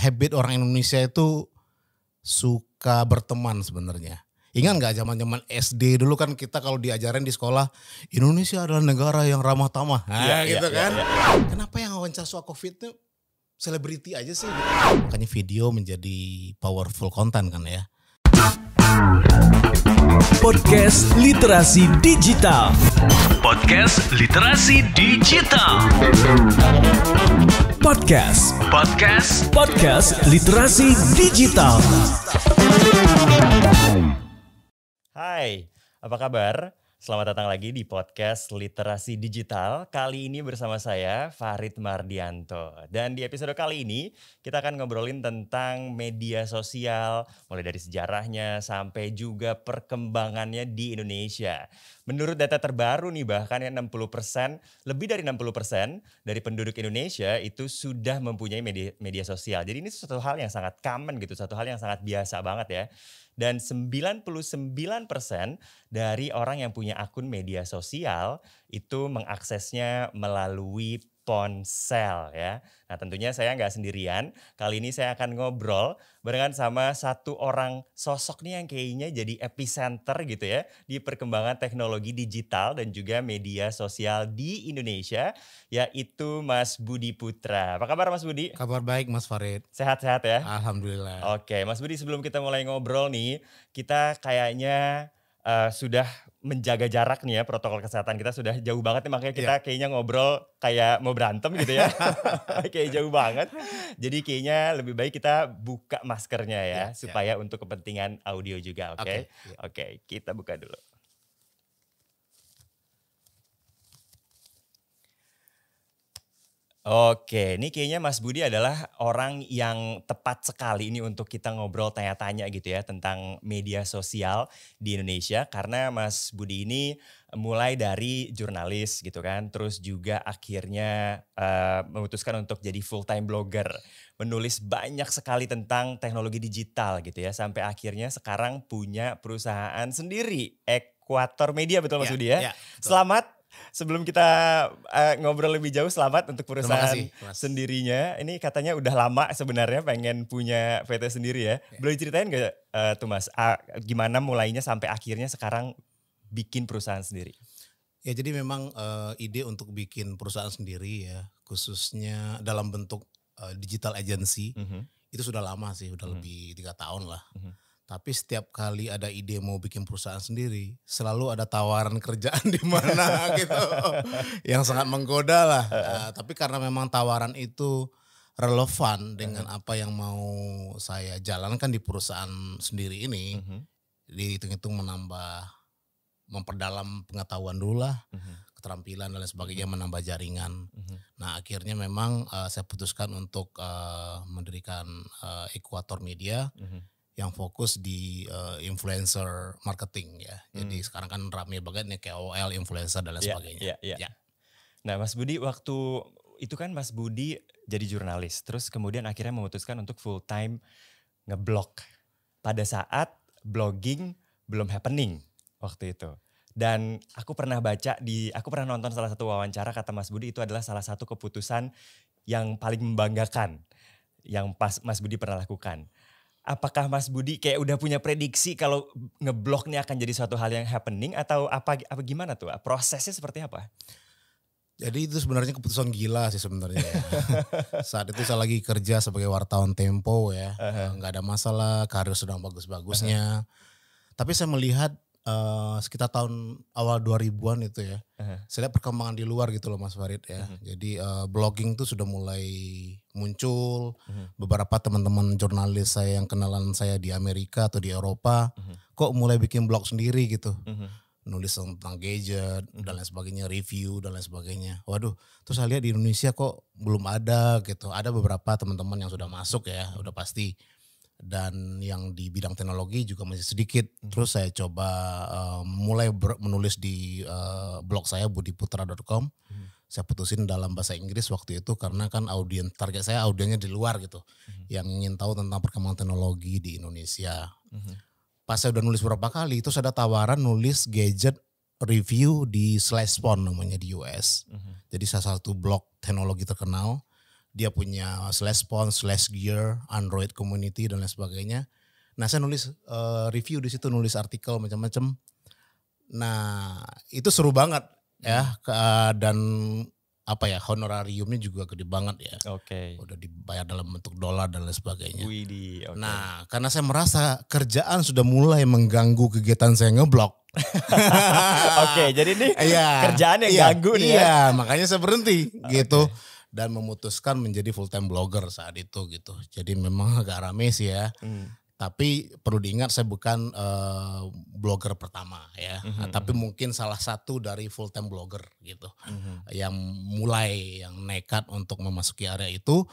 habit orang Indonesia itu suka berteman sebenarnya. Ingat nggak zaman-zaman SD dulu kan kita kalau diajarin di sekolah Indonesia adalah negara yang ramah tamah, gitu kan. Kenapa yang wawancara soal COVID itu selebriti aja sih? Makanya video menjadi powerful content kan ya. Podcast Literasi Digital. Podcast Literasi Digital. Podcast Literasi Digital. Hai, apa kabar? Selamat datang lagi di Podcast Literasi Digital. Kali ini bersama saya, Farid Mardianto. Dan di episode kali ini, kita akan ngobrolin tentang media sosial, mulai dari sejarahnya sampai juga perkembangannya di Indonesia. Menurut data terbaru nih, bahkan ya 60%, lebih dari 60% dari penduduk Indonesia itu sudah mempunyai media sosial. Jadi ini suatu hal yang sangat common gitu, satu hal yang sangat biasa banget ya. Dan 99% dari orang yang punya akun media sosial itu mengaksesnya melalui ponsel ya. Nah tentunya saya nggak sendirian, kali ini saya akan ngobrol barengan sama satu orang sosok nih yang kayaknya jadi epicenter gitu ya di perkembangan teknologi digital dan juga media sosial di Indonesia, yaitu Mas Budi Putra. Apa kabar Mas Budi? Kabar baik Mas Farid. Sehat-sehat ya? Alhamdulillah. Oke, Mas Budi, sebelum kita mulai ngobrol nih, kita kayaknya sudah menjaga jarak nih ya, protokol kesehatan kita sudah jauh banget nih, makanya kita kayaknya ngobrol kayak mau berantem gitu ya. Kayak jauh banget. Jadi kayaknya lebih baik kita buka maskernya ya, supaya untuk kepentingan audio juga, oke? Oke, kita buka dulu. Oke, ini kayaknya Mas Budi adalah orang yang tepat sekali ini untuk kita ngobrol tanya-tanya gitu ya tentang media sosial di Indonesia. Karena Mas Budi ini mulai dari jurnalis gitu kan, terus juga akhirnya memutuskan untuk jadi full time blogger. Menulis banyak sekali tentang teknologi digital gitu ya, sampai akhirnya sekarang punya perusahaan sendiri, Equator Media, betul Mas Budi ya? Selamat. Sebelum kita ngobrol lebih jauh, selamat untuk perusahaan sendirinya. Ini katanya udah lama sebenarnya pengen punya PT sendiri ya. Boleh ceritain gak tuh Mas, gimana mulainya sampai akhirnya sekarang bikin perusahaan sendiri? Ya jadi memang ide untuk bikin perusahaan sendiri ya, khususnya dalam bentuk digital agency, itu sudah lama sih, udah lebih 3 tahun lah. Tapi setiap kali ada ide mau bikin perusahaan sendiri, selalu ada tawaran kerjaan di mana gitu, yang sangat menggoda lah. Tapi karena memang tawaran itu relevan dengan apa yang mau saya jalankan di perusahaan sendiri ini, dihitung-hitung memperdalam pengetahuan dulu lah, keterampilan dan lain sebagainya, menambah jaringan. Nah akhirnya memang saya putuskan untuk mendirikan Equator Media, yang fokus di influencer marketing ya. Jadi sekarang kan rame banget nih KOL, influencer dan lain sebagainya. Nah Mas Budi, waktu itu kan Mas Budi jadi jurnalis, terus kemudian akhirnya memutuskan untuk full time ngeblog. Pada saat blogging belum happening waktu itu. Dan aku pernah nonton salah satu wawancara, kata Mas Budi itu adalah salah satu keputusan yang paling membanggakan yang Mas Budi pernah lakukan. Apakah Mas Budi kayak udah punya prediksi kalau ngeblog nih akan jadi suatu hal yang happening, atau apa gimana tuh? Prosesnya seperti apa? Jadi itu sebenarnya keputusan gila sih sebenarnya. Saat itu saya lagi kerja sebagai wartawan Tempo ya. Nggak ada masalah, karir sedang bagus-bagusnya. Tapi saya melihat sekitar tahun awal 2000-an itu ya. Saya lihat perkembangan di luar gitu loh Mas Farid ya. Jadi blogging tuh sudah mulai muncul. Beberapa teman-teman jurnalis saya yang kenalan saya di Amerika atau di Eropa, kok mulai bikin blog sendiri gitu. Nulis tentang gadget dan lain sebagainya, review dan lain sebagainya. Waduh, terus saya lihat di Indonesia kok belum ada gitu. Ada beberapa teman-teman yang sudah masuk ya, udah pasti. Dan yang di bidang teknologi juga masih sedikit. Terus saya coba mulai menulis di blog saya budiputra.com. Saya putusin dalam bahasa Inggris waktu itu karena kan target saya audiennya di luar gitu. Yang ingin tahu tentang perkembangan teknologi di Indonesia. Pas saya udah nulis beberapa kali, terus ada tawaran nulis gadget review di Slashphone namanya di US. Jadi salah satu blog teknologi terkenal. dia punya /phone/gear, Android community dan lain sebagainya. Nah saya nulis review di situ, nulis artikel macam-macam. Nah itu seru banget ya, dan apa ya, honorariumnya juga gede banget ya. Oke. Udah dibayar dalam bentuk dolar dan lain sebagainya. Widih, oke. Nah karena saya merasa kerjaan sudah mulai mengganggu kegiatan saya ngeblog. Oke, jadi ini kerjaan yang ganggu nih ya. Iya, makanya saya berhenti gitu. Dan memutuskan menjadi full time blogger saat itu gitu. Jadi memang agak rame sih ya. Tapi perlu diingat saya bukan blogger pertama ya. Tapi mungkin salah satu dari full time blogger gitu. Yang mulai, yang nekat untuk memasuki area itu.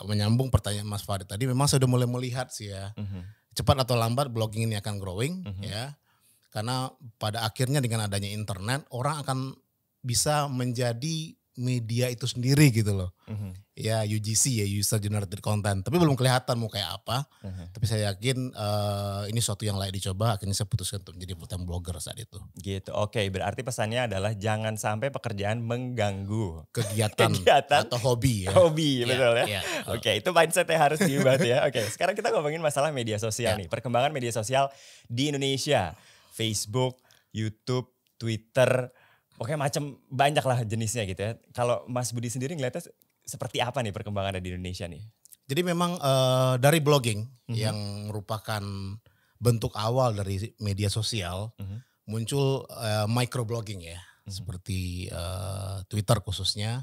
Menyambung pertanyaan Mas Farid tadi, memang saya sudah mulai melihat sih ya. Cepat atau lambat blogging ini akan growing ya. Karena pada akhirnya dengan adanya internet, orang akan bisa menjadi media itu sendiri gitu loh. Ya UGC ya, user generated content. Tapi belum kelihatan mau kayak apa. Tapi saya yakin ini suatu yang layak dicoba. Akhirnya saya putuskan untuk menjadi full time blogger saat itu. Gitu. Oke, berarti pesannya adalah jangan sampai pekerjaan mengganggu Kegiatan atau hobi ya. Hobi, betul ya. Ya. Oke, itu mindset yang harus diubah ya. Oke, sekarang kita ngomongin masalah media sosial nih. Perkembangan media sosial di Indonesia. Facebook, YouTube, Twitter, pokoknya macam banyak lah jenisnya gitu ya. Kalau Mas Budi sendiri ngeliatnya seperti apa nih perkembangannya di Indonesia nih? Jadi memang dari blogging yang merupakan bentuk awal dari media sosial, muncul microblogging ya. Seperti Twitter khususnya.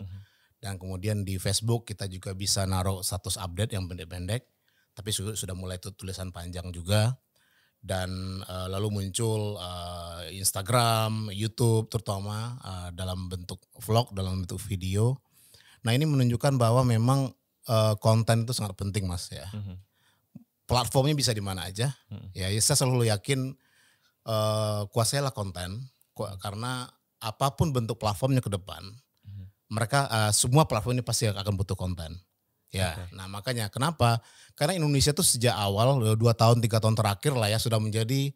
Dan kemudian di Facebook kita juga bisa naruh status update yang pendek-pendek. Tapi sudah mulai tulisan panjang juga. Dan lalu muncul Instagram, YouTube terutama dalam bentuk vlog, dalam bentuk video. Nah ini menunjukkan bahwa memang konten itu sangat penting Mas ya. Platformnya bisa di mana aja. Ya saya selalu yakin kuasailah konten. Karena apapun bentuk platformnya ke depan, mereka semua platform ini pasti akan butuh konten. Ya, nah makanya kenapa? Karena Indonesia tuh sejak awal 2 tahun 3 tahun terakhir lah ya sudah menjadi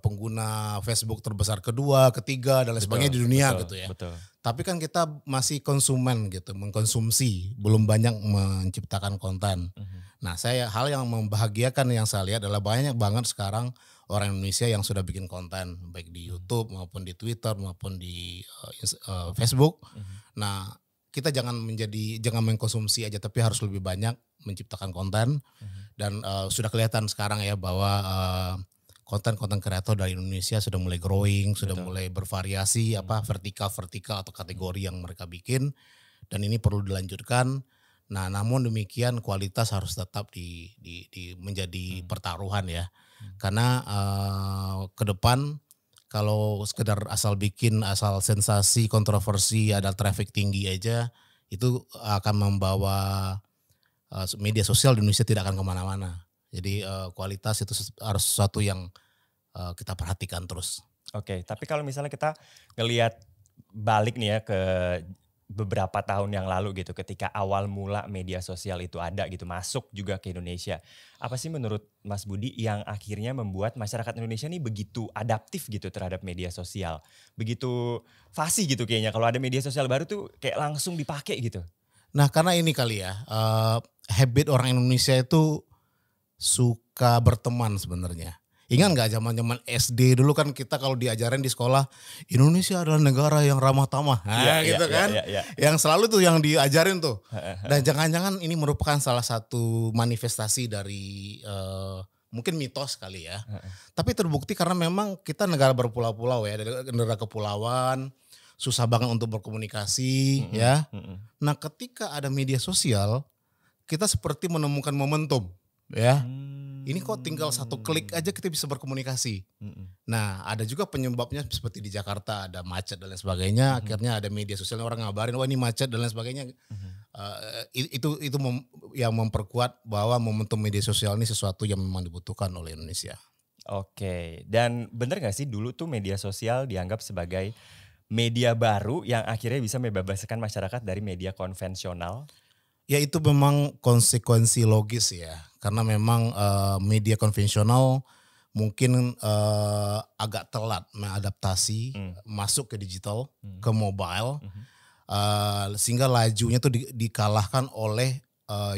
pengguna Facebook terbesar kedua, ketiga dan lain sebagainya di dunia gitu ya. Betul. Tapi kan kita masih konsumen gitu, mengkonsumsi, belum banyak menciptakan konten. Nah, hal yang membahagiakan yang saya lihat adalah banyak banget sekarang orang Indonesia yang sudah bikin konten baik di YouTube maupun di Twitter maupun di Facebook. Nah, kita jangan mengkonsumsi aja tapi harus lebih banyak menciptakan konten dan sudah kelihatan sekarang ya bahwa konten-konten kreator dari Indonesia sudah mulai growing, sudah mulai bervariasi vertikal atau kategori yang mereka bikin dan ini perlu dilanjutkan. Nah, namun demikian kualitas harus tetap menjadi pertaruhan ya. Karena ke depan kalau sekedar asal sensasi, kontroversi, ada traffic tinggi aja, itu akan membawa media sosial di Indonesia tidak akan kemana-mana. Jadi kualitas itu harus sesuatu yang kita perhatikan terus. Oke, tapi kalau misalnya kita ngelihat balik nih ya ke beberapa tahun yang lalu gitu, ketika awal mula media sosial itu ada gitu, masuk juga ke Indonesia. Apa sih menurut Mas Budi yang akhirnya membuat masyarakat Indonesia nih begitu adaptif gitu terhadap media sosial? Begitu fasih gitu kayaknya, kalau ada media sosial baru tuh kayak langsung dipakai gitu. Nah karena ini kali ya, habit orang Indonesia itu suka berteman sebenarnya. Ingat nggak zaman-zaman SD dulu kan kita kalau diajarin di sekolah Indonesia adalah negara yang ramah tamah, kan? Yang selalu tuh yang diajarin tuh. Dan jangan-jangan ini merupakan salah satu manifestasi dari mungkin mitos kali ya. Tapi terbukti karena memang kita negara berpulau-pulau ya, negara kepulauan, susah banget untuk berkomunikasi ya. Nah ketika ada media sosial kita seperti menemukan momentum ya. Ini kok tinggal 1 klik aja kita bisa berkomunikasi. Nah ada juga penyebabnya seperti di Jakarta ada macet dan lain sebagainya. Akhirnya ada media sosial orang ngabarin wah ini macet dan lain sebagainya. Itu yang memperkuat bahwa momentum media sosial ini sesuatu yang memang dibutuhkan oleh Indonesia. Oke, dan bener gak sih dulu tuh media sosial dianggap sebagai media baru yang akhirnya bisa membebaskan masyarakat dari media konvensional? Ya itu memang konsekuensi logis ya. Karena memang media konvensional mungkin agak telat mengadaptasi masuk ke digital, ke mobile. Sehingga lajunya tuh dikalahkan oleh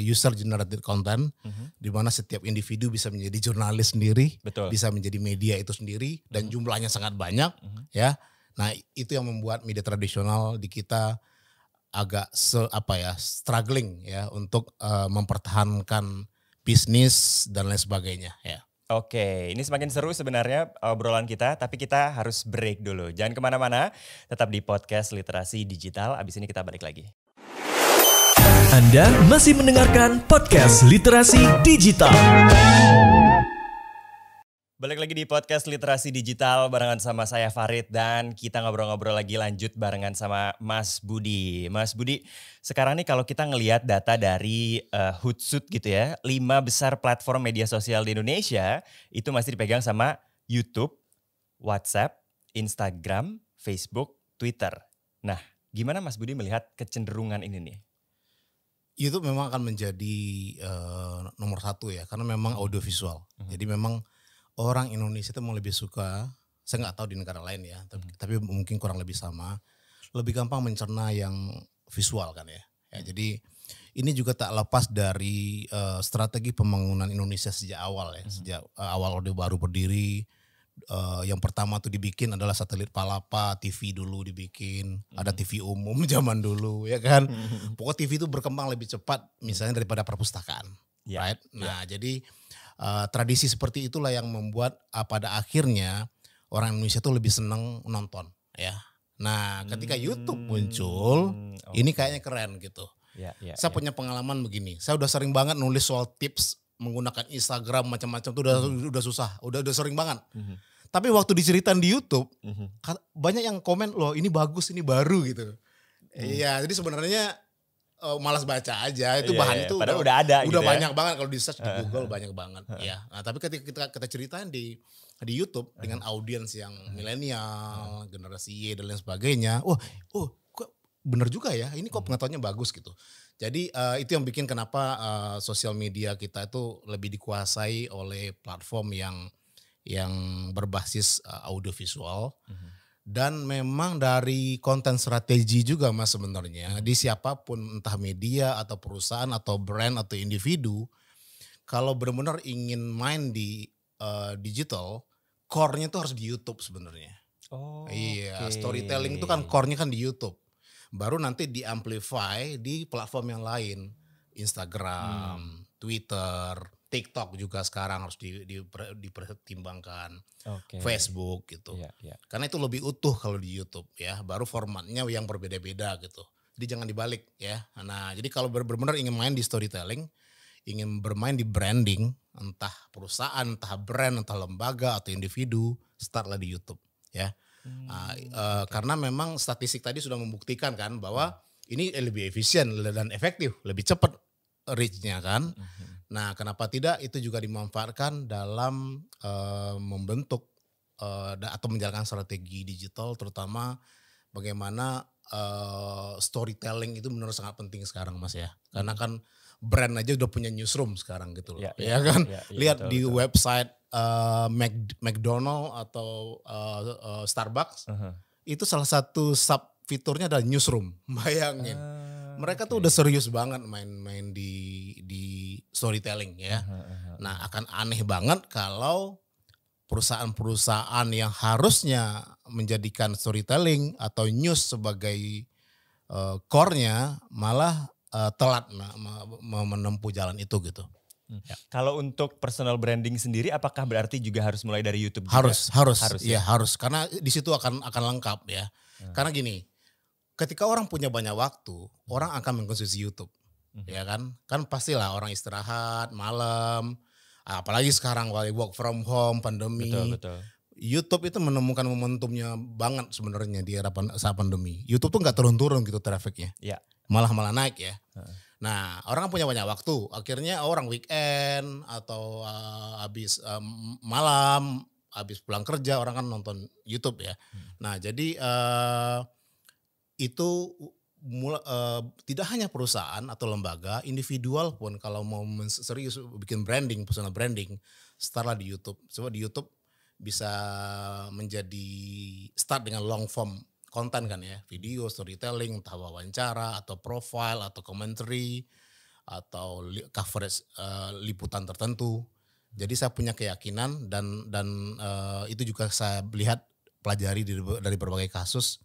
user generated content, di mana setiap individu bisa menjadi jurnalis sendiri, Betul. bisa menjadi media itu sendiri, dan jumlahnya sangat banyak, ya. Nah itu yang membuat media tradisional di kita agak struggling ya untuk mempertahankan bisnis dan lain sebagainya, ya. Oke, ini semakin seru sebenarnya obrolan kita, tapi kita harus break dulu. Jangan kemana-mana, tetap di podcast Literasi Digital, abis ini kita balik lagi. Anda masih mendengarkan podcast Literasi Digital. Balik lagi di podcast Literasi Digital barengan sama saya Farid, dan kita ngobrol-ngobrol lagi lanjut barengan sama Mas Budi. Mas Budi, sekarang nih kalau kita ngelihat data dari Hootsuite gitu ya, 5 besar platform media sosial di Indonesia itu masih dipegang sama YouTube, WhatsApp, Instagram, Facebook, Twitter. Nah, gimana Mas Budi melihat kecenderungan ini nih? YouTube memang akan menjadi nomor 1 ya, karena memang audiovisual. Jadi memang orang Indonesia itu mau lebih suka, saya nggak tahu di negara lain ya, tapi mungkin kurang lebih sama, lebih gampang mencerna yang visual kan ya. Jadi ini juga tak lepas dari strategi pembangunan Indonesia sejak awal ya, sejak awal Orde Baru berdiri. Yang pertama tuh dibikin adalah satelit Palapa, TV dulu dibikin, ada TV umum zaman dulu ya kan. Pokoknya TV itu berkembang lebih cepat misalnya daripada perpustakaan, right? Nah jadi tradisi seperti itulah yang membuat pada akhirnya orang Indonesia tuh lebih senang nonton ya. Nah ketika YouTube muncul, ini kayaknya keren gitu. Saya punya pengalaman begini, saya udah sering banget nulis soal tips menggunakan Instagram macam-macam tuh udah susah, udah sering banget. Tapi waktu diceritain di YouTube, banyak yang komen loh ini bagus, ini baru gitu. Iya, jadi sebenarnya malas baca aja, itu bahan itu udah ada udah gitu banyak banget kalau di search di Google banyak banget ya. Nah, tapi ketika kita ceritain di YouTube dengan audiens yang milenial, generasi Y dan lain sebagainya, kok bener juga ya, ini kok pengetahuannya bagus gitu. Jadi itu yang bikin kenapa sosial media kita itu lebih dikuasai oleh platform yang berbasis audiovisual. Dan memang dari konten strategi juga Mas sebenarnya, di siapapun entah media atau perusahaan atau brand atau individu, kalau benar-benar ingin main di digital, core-nya tuh harus di YouTube sebenarnya. Storytelling itu kan core-nya kan di YouTube. Baru nanti di-amplify di platform yang lain, Instagram, Twitter, TikTok juga sekarang harus dipertimbangkan, Facebook gitu. Karena itu lebih utuh kalau di YouTube ya, baru formatnya yang berbeda-beda gitu. Jadi jangan dibalik ya. Nah jadi kalau benar-benar ingin main di storytelling, ingin bermain di branding, entah perusahaan, entah brand, entah lembaga atau individu, startlah di YouTube ya. Karena memang statistik tadi sudah membuktikan kan bahwa ini lebih efisien dan efektif, lebih cepat reach-nya kan. Nah kenapa tidak itu juga dimanfaatkan dalam membentuk atau menjalankan strategi digital, terutama bagaimana storytelling itu menurut sangat penting sekarang Mas ya. Karena kan brand aja udah punya newsroom sekarang gitu loh. Ya kan? Lihat di website McDonald atau Starbucks, itu salah satu sub fiturnya adalah newsroom. Bayangin. Mereka tuh udah serius banget main di storytelling ya. Nah akan aneh banget kalau perusahaan-perusahaan yang harusnya menjadikan storytelling atau news sebagai core-nya malah telat menempuh jalan itu gitu. Kalau untuk personal branding sendiri, apakah berarti juga harus mulai dari YouTube juga? Harus. Ya harus, karena di situ akan lengkap ya. Karena gini, ketika orang punya banyak waktu, orang akan mengkonsumsi YouTube, ya kan? Kan pastilah orang istirahat malam, apalagi sekarang work from home, pandemi. Betul. YouTube itu menemukan momentumnya banget sebenarnya di era saat pandemi. YouTube tuh nggak turun-turun gitu trafficnya, malah naik ya. Nah orang punya banyak waktu, akhirnya orang weekend atau habis malam, habis pulang kerja orang kan nonton YouTube ya. Nah jadi itu tidak hanya perusahaan atau lembaga, individual pun kalau mau serius bikin branding, personal branding, startlah di YouTube. Coba di YouTube bisa menjadi start dengan long form konten kan ya, video, storytelling, entah wawancara atau profile atau commentary atau coverage liputan tertentu. Jadi saya punya keyakinan dan itu juga saya lihat pelajari dari berbagai kasus.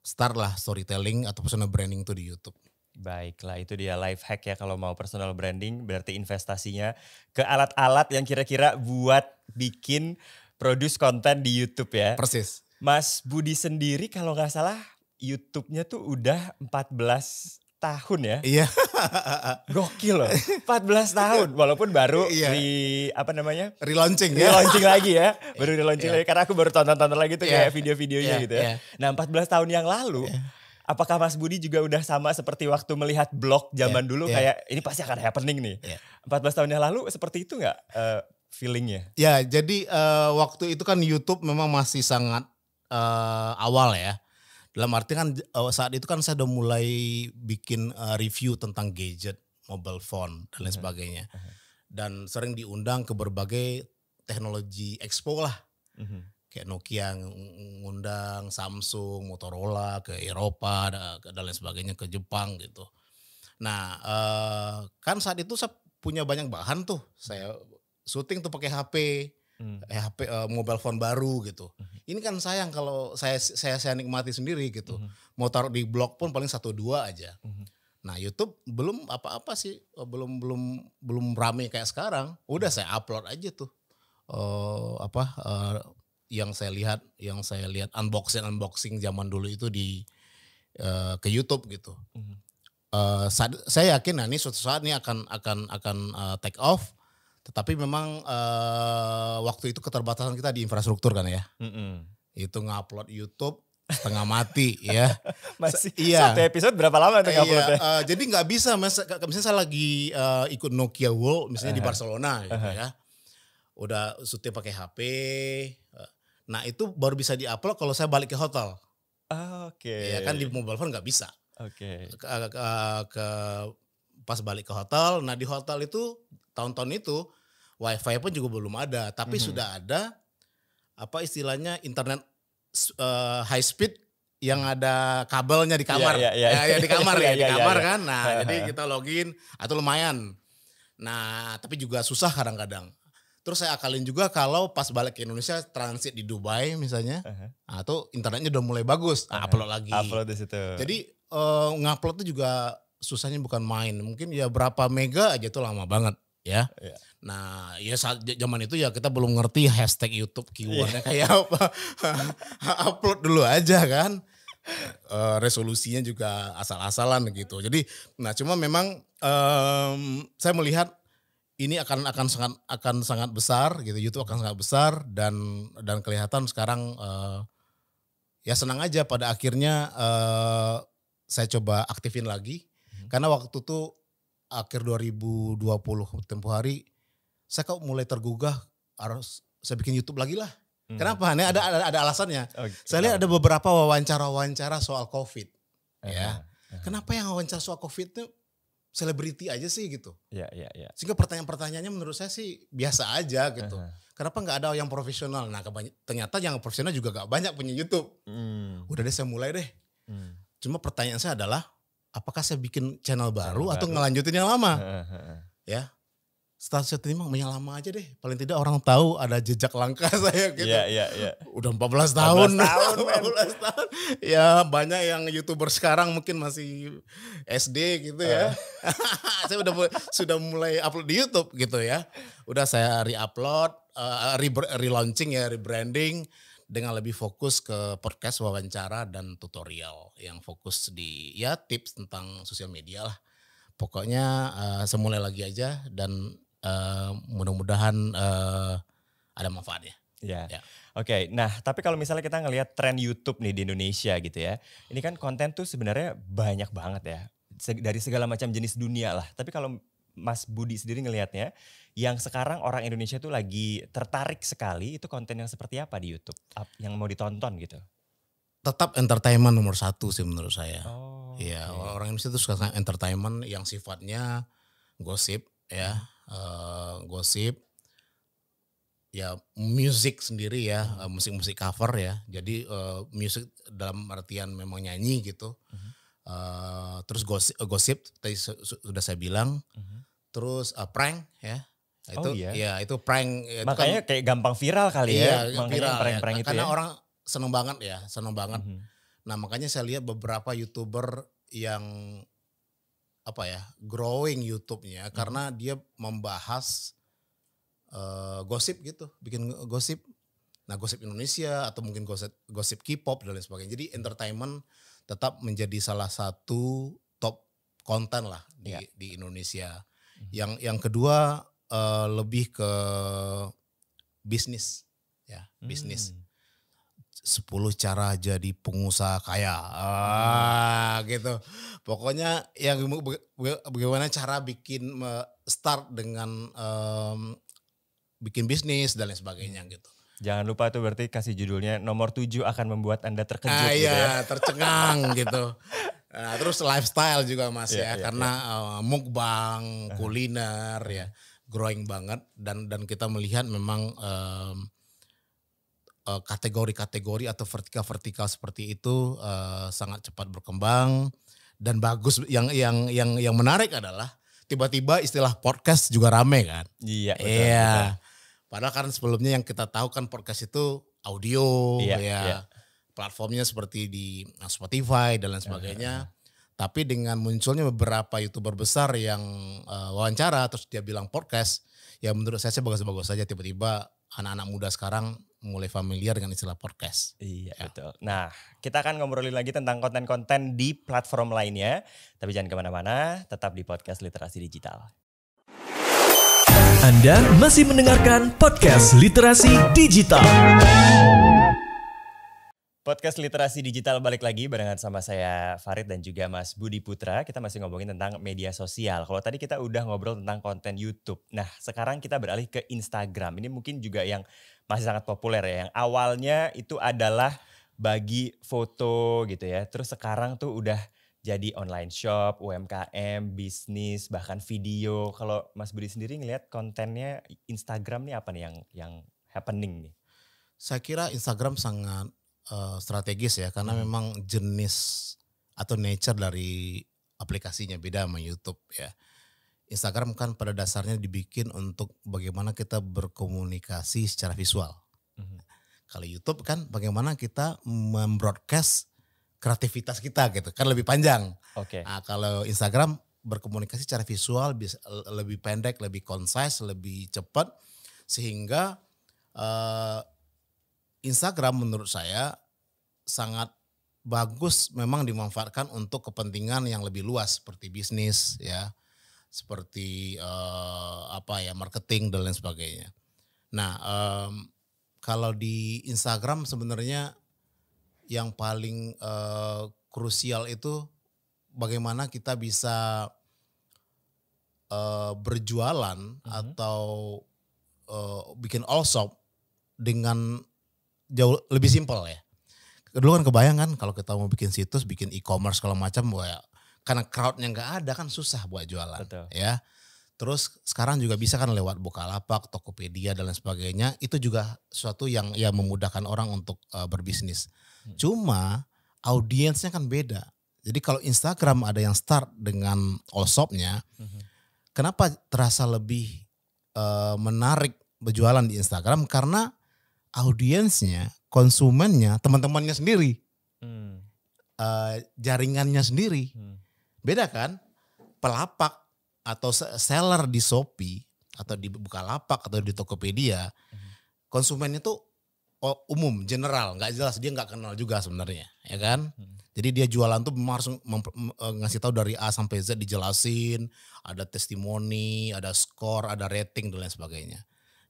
Start lah storytelling atau personal branding itu di YouTube. Baiklah, itu dia life hack ya kalau mau personal branding, berarti investasinya ke alat-alat yang kira-kira buat bikin produce konten di YouTube ya. Persis. Mas Budi sendiri kalau nggak salah YouTube-nya tuh udah 14 tahun ya. Iya. Gokil loh. 14 tahun walaupun baru Iya. Relaunching ya. Relaunching lagi ya. Baru relaunching lagi karena aku baru tonton lagi tuh kayak video-videonya gitu ya. Nah, 14 tahun yang lalu apakah Mas Budi juga udah sama seperti waktu melihat blog zaman dulu kayak ini pasti akan happening nih. 14 tahun yang lalu seperti itu nggak feelingnya? Ya, jadi waktu itu kan YouTube memang masih sangat awal ya. Dalam arti kan saat itu kan saya udah mulai bikin review tentang gadget, mobile phone dan lain sebagainya. Dan sering diundang ke berbagai teknologi expo lah. Kayak Nokia ngundang, Samsung, Motorola ke Eropa dan lain sebagainya, ke Jepang gitu. Nah kan saat itu saya punya banyak bahan tuh. Saya syuting tuh pakai HP. HP mobile phone baru gitu. Ini kan sayang kalau saya nikmati sendiri gitu. Mau taruh di blog pun paling 1-2 aja. Nah, YouTube belum apa-apa sih, belum rame kayak sekarang. Udah saya upload aja tuh. Yang saya lihat unboxing zaman dulu itu ke YouTube gitu. Saya yakin ini suatu saat ini akan take off. Tetapi memang waktu itu keterbatasan kita di infrastruktur kan ya. Itu ngupload YouTube setengah mati ya. Masih satu episode berapa lama tuh nguploadnya? Jadi nggak bisa, misalnya saya lagi ikut Nokia World misalnya di Barcelona gitu ya. Udah syuting pakai HP. Nah itu baru bisa diupload kalau saya balik ke hotel. Oke. Ya kan di mobile phone nggak bisa. Oke. Pas balik ke hotel, nah di hotel itu tahun-tahun itu WiFi pun juga belum ada, tapi sudah ada apa istilahnya internet high speed yang ada kabelnya di kamar. Ya di kamar ya, di kamar kan. Nah, jadi kita login atau lumayan. Nah, tapi juga susah kadang-kadang. Terus saya akalin juga kalau pas balik ke Indonesia transit di Dubai misalnya, atau internetnya udah mulai bagus, upload lagi. Upload di situ. Jadi ngupload itu juga susahnya bukan main. Mungkin ya berapa mega aja tuh lama banget ya. Nah ya saat zaman itu ya kita belum ngerti hashtag YouTube keywordnya kayak apa. Upload dulu aja kan. Resolusinya juga asal-asalan gitu. Jadi nah cuma memang saya melihat ini akan sangat besar gitu. YouTube akan sangat besar dan kelihatan sekarang ya senang aja pada akhirnya saya coba aktifin lagi. Karena waktu itu akhir 2020 tempo hari saya kok mulai tergugah harus saya bikin YouTube lagi lah. Kenapa? Ini ada alasannya. Saya lihat ada beberapa wawancara soal COVID. Ya. Kenapa yang wawancara soal COVID itu selebriti aja sih gitu. Sehingga pertanyaan-pertanyaannya menurut saya sih biasa aja gitu. Kenapa nggak ada yang profesional? Nah ternyata yang profesional juga gak banyak punya YouTube. Udah deh saya mulai deh. Cuma pertanyaan saya adalah apakah saya bikin channel baru atau ngelanjutin yang lama? Ya. Setelah saya terima yang lama aja deh. Paling tidak orang tahu ada jejak langkah saya gitu. Udah 14 tahun. 14 tahun. Ya banyak yang YouTuber sekarang mungkin masih SD gitu ya. Saya sudah mulai upload di YouTube gitu ya. Udah saya re-upload, relaunching ya, rebranding. Dengan lebih fokus ke podcast, wawancara, dan tutorial yang fokus di ya tips tentang sosial media lah. Pokoknya saya mulai lagi aja dan mudah-mudahan ada manfaatnya. Ya. Oke, nah tapi kalau misalnya kita ngelihat tren YouTube nih di Indonesia gitu ya. Ini kan konten tuh sebenarnya banyak banget ya. Dari segala macam jenis dunia lah. Tapi kalau Mas Budi sendiri ngelihatnya, yang sekarang orang Indonesia tuh lagi tertarik sekali itu konten yang seperti apa di YouTube? Yang mau ditonton gitu? Tetap entertainment nomor 1 sih menurut saya. Iya, orang Indonesia tuh suka entertainment yang sifatnya gosip ya. Gosip ya musik sendiri ya, musik-musik cover ya. Jadi musik dalam artian memang nyanyi gitu. Terus gosip tadi sudah saya bilang. Terus prank ya. Oh Itu iya. ya itu prank itu Makanya kayak gampang viral kali iya, ya. Makanya viral ya. prank-prank itu Karena ya. orang seneng banget ya, seneng banget. Mhm. Nah, makanya saya lihat beberapa YouTuber yang growing YouTube-nya karena dia membahas gosip gitu, bikin gosip. Nah, gosip Indonesia atau mungkin gosip K-pop dan lain sebagainya. Jadi entertainment tetap menjadi salah satu top konten lah di Indonesia. Yang kedua lebih ke bisnis ya, bisnis. 10 cara jadi pengusaha kaya. Gitu. Pokoknya yang bagaimana cara bikin start dengan bikin bisnis dan lain sebagainya gitu. Jangan lupa tuh berarti kasih judulnya nomor 7 akan membuat Anda terkejut gitu ya. Iya, tercengang gitu. Nah, terus lifestyle juga Mas Iya, ya, karena mukbang, kuliner ya, growing banget dan kita melihat memang kategori-kategori atau vertikal seperti itu sangat cepat berkembang dan bagus. Yang menarik adalah tiba-tiba istilah podcast juga rame kan. Iya, betul. Iya. Betul. Padahal kan sebelumnya yang kita tahu kan podcast itu audio Iya. platformnya seperti di Spotify dan lain sebagainya. Tapi dengan munculnya beberapa YouTuber besar yang wawancara terus dia bilang podcast, ya menurut saya sih bagus-bagus saja tiba-tiba anak-anak muda sekarang mulai familiar dengan istilah podcast. Iya, betul. Nah, kita akan ngobrolin lagi tentang konten-konten di platform lainnya. Tapi jangan kemana-mana, tetap di podcast Literasi Digital. Anda masih mendengarkan podcast Literasi Digital. Podcast Literasi Digital balik lagi barengan sama saya Farid dan juga Mas Budi Putra. Kita masih ngomongin tentang media sosial. Kalau tadi kita udah ngobrol tentang konten YouTube. Nah, sekarang kita beralih ke Instagram. Ini mungkin juga yang masih sangat populer ya. Yang awalnya itu adalah bagi foto gitu ya. Terus sekarang tuh udah jadi online shop, UMKM, bisnis, bahkan video. Kalau Mas Budi sendiri ngelihat kontennya Instagram nih apa nih yang happening nih? Saya kira Instagram sangat strategis ya karena memang jenis atau nature dari aplikasinya beda sama YouTube ya. Instagram kan pada dasarnya dibikin untuk bagaimana kita berkomunikasi secara visual. Kalau YouTube kan bagaimana kita membroadcast kreativitas kita gitu kan lebih panjang. Oke. Nah, kalau Instagram berkomunikasi secara visual bisa lebih pendek, lebih concise, lebih cepat sehingga Instagram menurut saya sangat bagus memang dimanfaatkan untuk kepentingan yang lebih luas seperti bisnis ya, seperti marketing dan lain sebagainya. Nah, kalau di Instagram sebenarnya yang paling krusial itu bagaimana kita bisa berjualan atau bikin all shop dengan jauh lebih simpel ya. Dulu kan kebayang kan kalau kita mau bikin situs, bikin e-commerce kalau macam, karena crowdnya nggak ada kan susah buat jualan. Betul. Ya. Terus sekarang juga bisa kan lewat Bukalapak, Tokopedia dan lain sebagainya. Itu juga sesuatu yang memudahkan orang untuk berbisnis. Cuma audiensnya kan beda. Jadi kalau Instagram ada yang start dengan all shop-nya, kenapa terasa lebih menarik berjualan di Instagram? Karena audiensnya, konsumennya, teman-temannya sendiri, jaringannya sendiri. Beda kan? Pelapak atau seller di Shopee atau di Bukalapak atau di Tokopedia, konsumennya tuh umum, general, nggak jelas, dia nggak kenal juga sebenarnya, ya kan? Jadi dia jualan tuh harus ngasih tahu dari A sampai Z, dijelasin, ada testimoni, ada skor, ada rating dan lain sebagainya.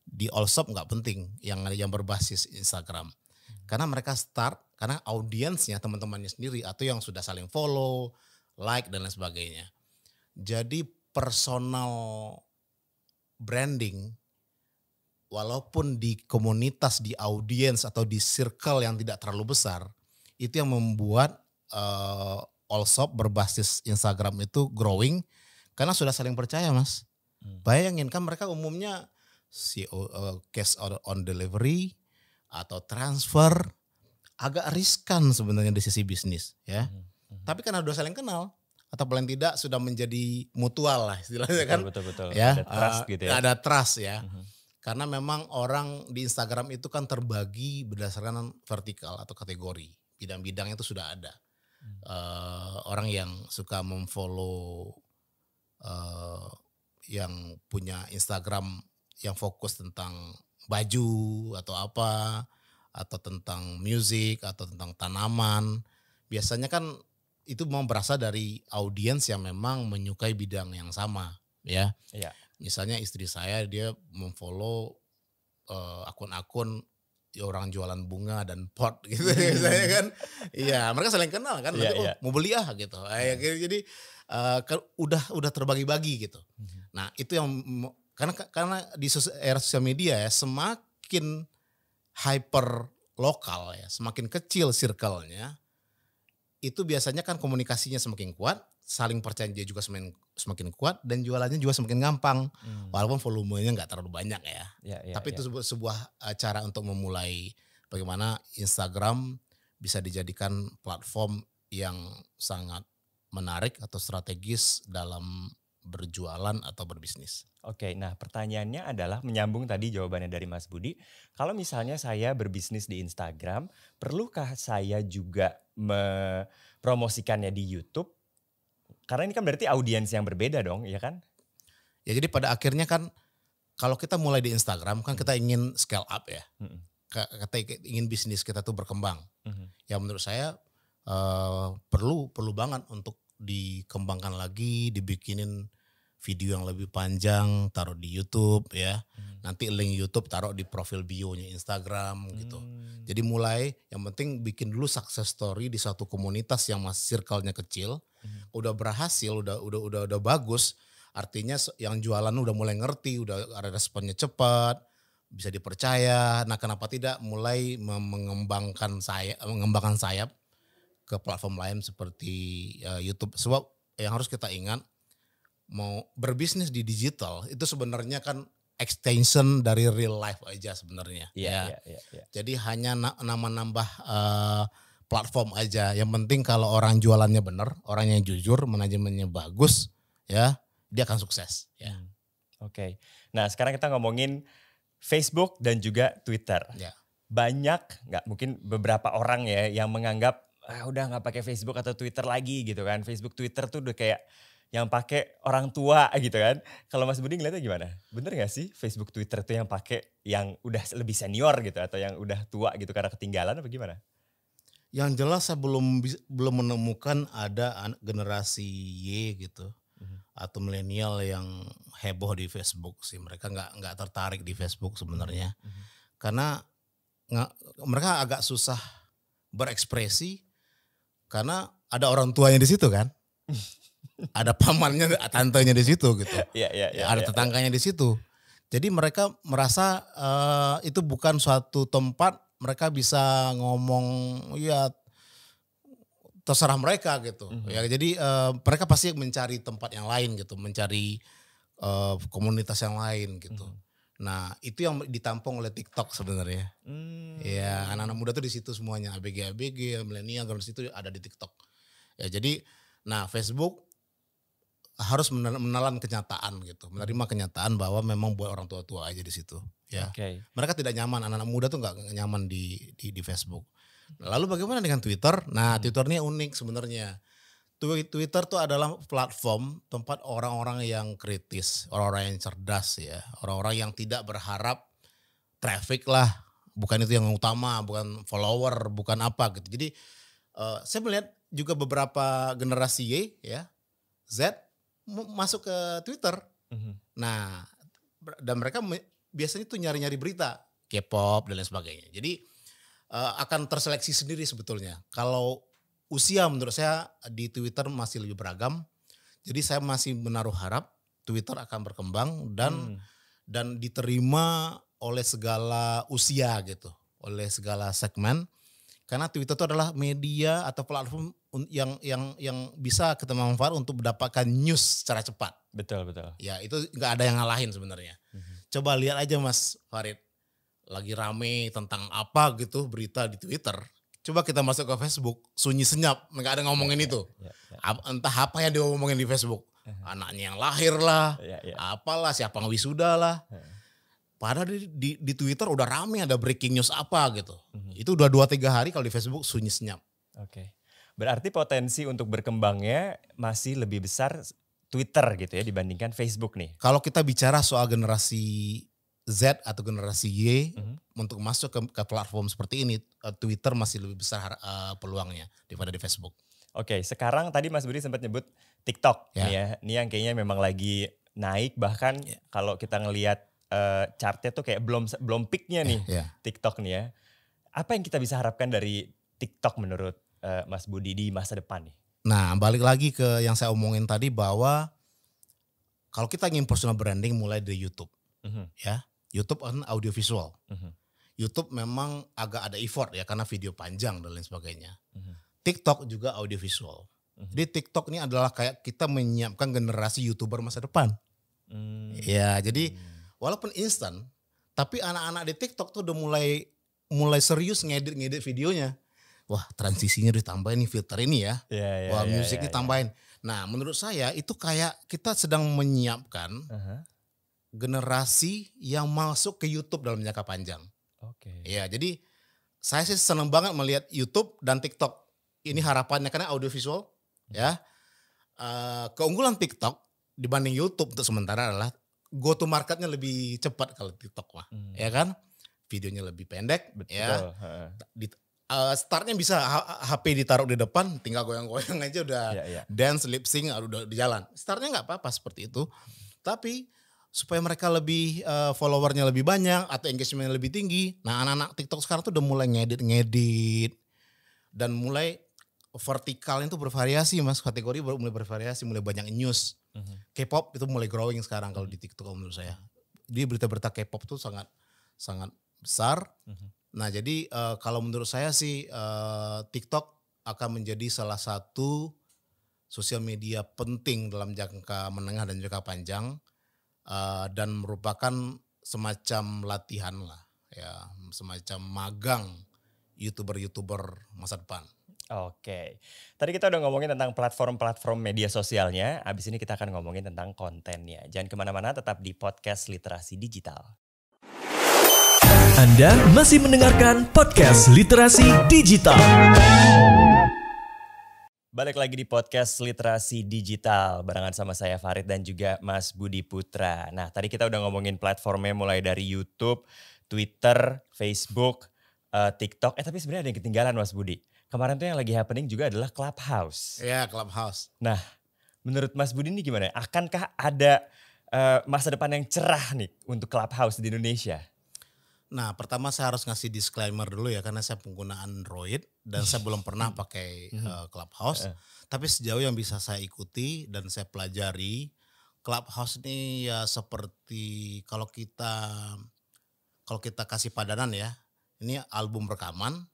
Di all shop nggak penting yang berbasis Instagram, karena mereka start karena audiensnya teman-temannya sendiri atau yang sudah saling follow, like dan lain sebagainya. Jadi personal branding walaupun di komunitas, di audiens atau di circle yang tidak terlalu besar, itu yang membuat all shop berbasis Instagram itu growing karena sudah saling percaya, Mas. Bayangin kan mereka umumnya cash on delivery atau transfer, agak riskan sebenarnya di sisi bisnis ya. Tapi karena udah saling kenal atau paling tidak sudah menjadi mutual lah istilahnya kan. Betul. Ya, Ada trust gitu ya. ada trust ya. Karena memang orang di Instagram itu kan terbagi berdasarkan vertikal atau kategori. Bidang-bidangnya itu sudah ada. Orang yang suka memfollow yang punya Instagram yang fokus tentang baju atau apa, atau tentang musik atau tentang tanaman. Biasanya kan itu memang berasal dari audiens yang memang menyukai bidang yang sama ya. Iya. Misalnya istri saya dia memfollow akun-akun orang jualan bunga dan pot gitu misalnya kan. Iya, mereka saling kenal kan. Nanti, mau beli gitu. Jadi udah terbagi-bagi gitu. Nah, itu yang karena di era sosial media ya semakin hyper lokal ya, semakin kecil circle-nya, itu biasanya kan komunikasinya semakin kuat, saling percaya dia juga semakin kuat, dan jualannya juga semakin gampang. Walaupun volumenya nggak terlalu banyak ya. Tapi itu sebuah cara untuk memulai bagaimana Instagram bisa dijadikan platform yang sangat menarik atau strategis dalam berjualan atau berbisnis. Oke, nah pertanyaannya adalah menyambung tadi jawabannya dari Mas Budi. Kalau misalnya saya berbisnis di Instagram, perlukah saya juga mempromosikannya di YouTube? Karena ini kan berarti audiens yang berbeda dong, ya kan? Ya jadi pada akhirnya kan kalau kita mulai di Instagram kan kita ingin scale up ya. Kita ingin bisnis kita tuh berkembang. Ya menurut saya perlu banget untuk dikembangkan lagi, dibikinin video yang lebih panjang, taruh di YouTube ya. Nanti link YouTube taruh di profil bio-nya Instagram gitu. Jadi mulai yang penting bikin dulu success story di satu komunitas yang masih circle-nya kecil. Udah berhasil, udah bagus. Artinya yang jualan udah mulai ngerti, udah ada responnya cepat, bisa dipercaya. Nah, kenapa tidak mulai mengembangkan sayap ke platform lain seperti YouTube. Sebab yang harus kita ingat, mau berbisnis di digital itu sebenarnya kan extension dari real life aja sebenarnya. Iya. Jadi hanya nambah platform aja. Yang penting kalau orang jualannya benar, orangnya jujur, manajemennya bagus, ya dia akan sukses. Ya. Oke. Nah sekarang kita ngomongin Facebook dan juga Twitter. Ya. Banyak, nggak mungkin beberapa orang ya yang menganggap udah nggak pakai Facebook atau Twitter lagi gitu kan. Facebook, Twitter tuh udah kayak yang pakai orang tua gitu kan. Kalau Mas Budi ngeliatnya gimana? Bener gak sih Facebook, Twitter tuh yang pakai yang udah lebih senior gitu atau yang udah tua gitu karena ketinggalan apa gimana? Yang jelas saya belum menemukan ada generasi Y gitu atau milenial yang heboh di Facebook sih. Mereka nggak tertarik di Facebook sebenarnya karena mereka agak susah berekspresi karena ada orang tuanya di situ kan. Ada pamannya, tantenya di situ gitu. Ada tetangganya di situ. Jadi mereka merasa itu bukan suatu tempat mereka bisa ngomong ya terserah mereka gitu. Ya jadi mereka pasti mencari tempat yang lain gitu, mencari komunitas yang lain gitu. Nah, itu yang ditampung oleh TikTok sebenarnya. Ya, anak-anak muda tuh di situ semuanya, ABG, milenial di situ ada di TikTok. Ya, jadi nah Facebook harus menelan kenyataan gitu, menerima kenyataan bahwa memang buat orang tua-tua aja di situ. Ya, mereka tidak nyaman, anak-anak muda tuh nggak nyaman di Facebook. Lalu bagaimana dengan Twitter? Nah, Twitter ini unik sebenarnya. Twitter tuh adalah platform tempat orang-orang yang kritis, orang-orang yang cerdas ya, orang-orang yang tidak berharap traffic lah, bukan itu yang utama, bukan follower, bukan apa gitu. Jadi saya melihat juga beberapa generasi Y ya, Z masuk ke Twitter. Nah, dan mereka biasanya tuh nyari-nyari berita, K-pop dan lain sebagainya. Jadi akan terseleksi sendiri sebetulnya. Kalau usia menurut saya di Twitter masih lebih beragam. Jadi saya masih menaruh harap Twitter akan berkembang dan diterima oleh segala usia gitu, oleh segala segmen. Karena Twitter itu adalah media atau platform yang bisa kita manfaat untuk mendapatkan news secara cepat. Betul. Ya itu nggak ada yang ngalahin sebenarnya. Coba lihat aja Mas Farid, lagi rame tentang apa gitu berita di Twitter. Coba kita masuk ke Facebook, sunyi senyap, nggak ada ngomongin itu. Entah apa yang dia ngomongin di Facebook. Anaknya yang lahir lah, apalah, siapa yang wisuda lah. Padahal di Twitter udah rame ada breaking news apa gitu. Itu udah 2-3 hari kalau di Facebook sunyi senyap. Oke. Berarti potensi untuk berkembangnya masih lebih besar Twitter gitu ya dibandingkan Facebook nih. Kalau kita bicara soal generasi Z atau generasi Y untuk masuk ke platform seperti ini, Twitter masih lebih besar peluangnya daripada di Facebook. Oke, sekarang tadi Mas Budi sempat nyebut TikTok nih ya. Ini yang kayaknya memang lagi naik, bahkan kalau kita ngelihat chartnya tuh kayak belum peaknya nih TikTok nih ya. Apa yang kita bisa harapkan dari TikTok menurut Mas Budi di masa depan nih? Nah, balik lagi ke yang saya omongin tadi bahwa kalau kita ingin personal branding mulai dari YouTube, ya, YouTube kan audio visual. YouTube memang agak ada effort ya karena video panjang dan lain sebagainya. TikTok juga audio visual. Jadi TikTok ini adalah kayak kita menyiapkan generasi YouTuber masa depan. Ya, jadi walaupun instan, tapi anak-anak di TikTok tuh udah mulai serius ngedit videonya. Wah, transisinya ditambahin nih, filter ini ya. Wah, musiknya tambahin. Nah, menurut saya itu kayak kita sedang menyiapkan generasi yang masuk ke YouTube dalam jangka panjang. Ya, jadi saya sih senang banget melihat YouTube dan TikTok. Ini harapannya karena audio visual ya. Keunggulan TikTok dibanding YouTube untuk sementara adalah go to marketnya lebih cepat kalau TikTok mah. Ya kan? Videonya lebih pendek. Betul. Ya. Startnya bisa HP ditaruh di depan, tinggal goyang-goyang aja udah dance, lip sync, udah di jalan. Startnya nggak apa-apa seperti itu. Tapi supaya mereka lebih followernya lebih banyak atau engagementnya lebih tinggi. Nah, anak-anak TikTok sekarang tuh udah mulai ngedit dan mulai vertikalnya itu bervariasi Mas, kategori mulai bervariasi, mulai banyak news. K-pop itu mulai growing sekarang kalau di TikTok menurut saya. Jadi berita-berita K-pop tuh sangat besar. Nah, jadi kalau menurut saya sih TikTok akan menjadi salah satu sosial media penting dalam jangka menengah dan jangka panjang dan merupakan semacam latihan lah ya, semacam magang YouTuber masa depan. Oke, tadi kita udah ngomongin tentang platform-platform media sosialnya, abis ini kita akan ngomongin tentang kontennya. Jangan kemana-mana, tetap di podcast Literasi Digital. Anda masih mendengarkan podcast Literasi Digital. Balik lagi di podcast Literasi Digital barengan sama saya Farid dan juga Mas Budi Putra. Nah, tadi kita udah ngomongin platformnya mulai dari YouTube, Twitter, Facebook, TikTok. Tapi sebenarnya ada yang ketinggalan Mas Budi. Kemarin tuh yang lagi happening juga adalah Clubhouse. Ya, Clubhouse. Nah, menurut Mas Budi ini gimana? Akankah ada masa depan yang cerah nih untuk Clubhouse di Indonesia? Nah, pertama saya harus ngasih disclaimer dulu ya karena saya pengguna Android dan saya belum pernah pakai Clubhouse. Tapi sejauh yang bisa saya ikuti dan saya pelajari, Clubhouse ini ya seperti kalau kita kasih padanan ya, ini album rekaman,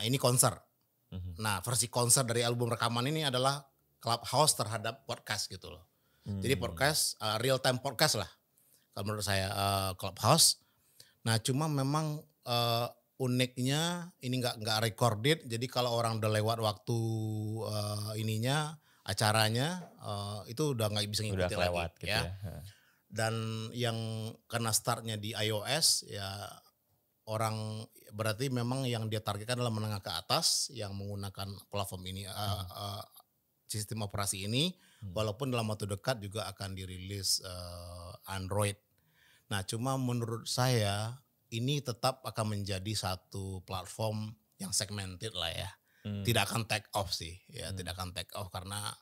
ini konser. Nah, versi konser dari album rekaman ini adalah Clubhouse terhadap podcast gitu loh. Jadi podcast, real time podcast lah kalau menurut saya Clubhouse. Nah, cuma memang uniknya ini nggak recorded. Jadi kalau orang udah lewat waktu acaranya itu udah nggak bisa ngikutin lagi lewat, gitu ya. Dan yang karena startnya di iOS ya orang berarti memang yang dia targetkan adalah menengah ke atas yang menggunakan platform ini sistem operasi ini. Walaupun dalam waktu dekat juga akan dirilis Android. Nah, cuma menurut saya ini tetap akan menjadi satu platform yang segmented lah ya. Tidak akan take off sih, ya tidak akan take off karena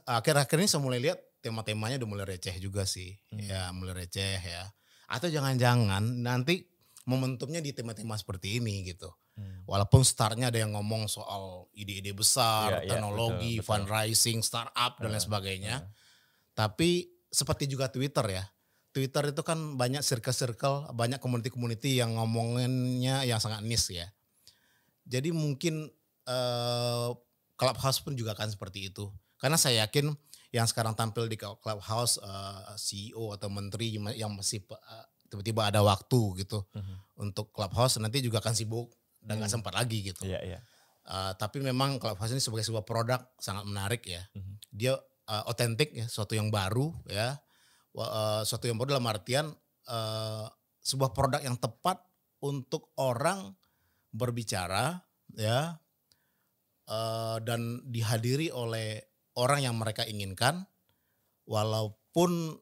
akhir-akhir ini saya mulai lihat tema-temanya udah mulai receh juga sih, ya mulai receh ya. Atau jangan-jangan nanti momentumnya di tema-tema seperti ini gitu. Walaupun startnya ada yang ngomong soal ide-ide besar, teknologi, betul. Fundraising, startup dan lain sebagainya. Tapi seperti juga Twitter ya. Twitter itu kan banyak circle-circle, banyak community-community yang ngomonginnya yang sangat niche ya. Jadi mungkin Clubhouse pun juga akan seperti itu. Karena saya yakin yang sekarang tampil di Clubhouse CEO atau menteri yang masih tiba-tiba ada waktu gitu untuk Clubhouse nanti juga akan sibuk dan nggak sempat lagi gitu. Iya, iya. Tapi memang Clubhouse ini sebagai sebuah produk sangat menarik ya. Dia otentik ya, suatu yang baru ya. Suatu yang baru dalam artian sebuah produk yang tepat untuk orang berbicara ya dan dihadiri oleh orang yang mereka inginkan, walaupun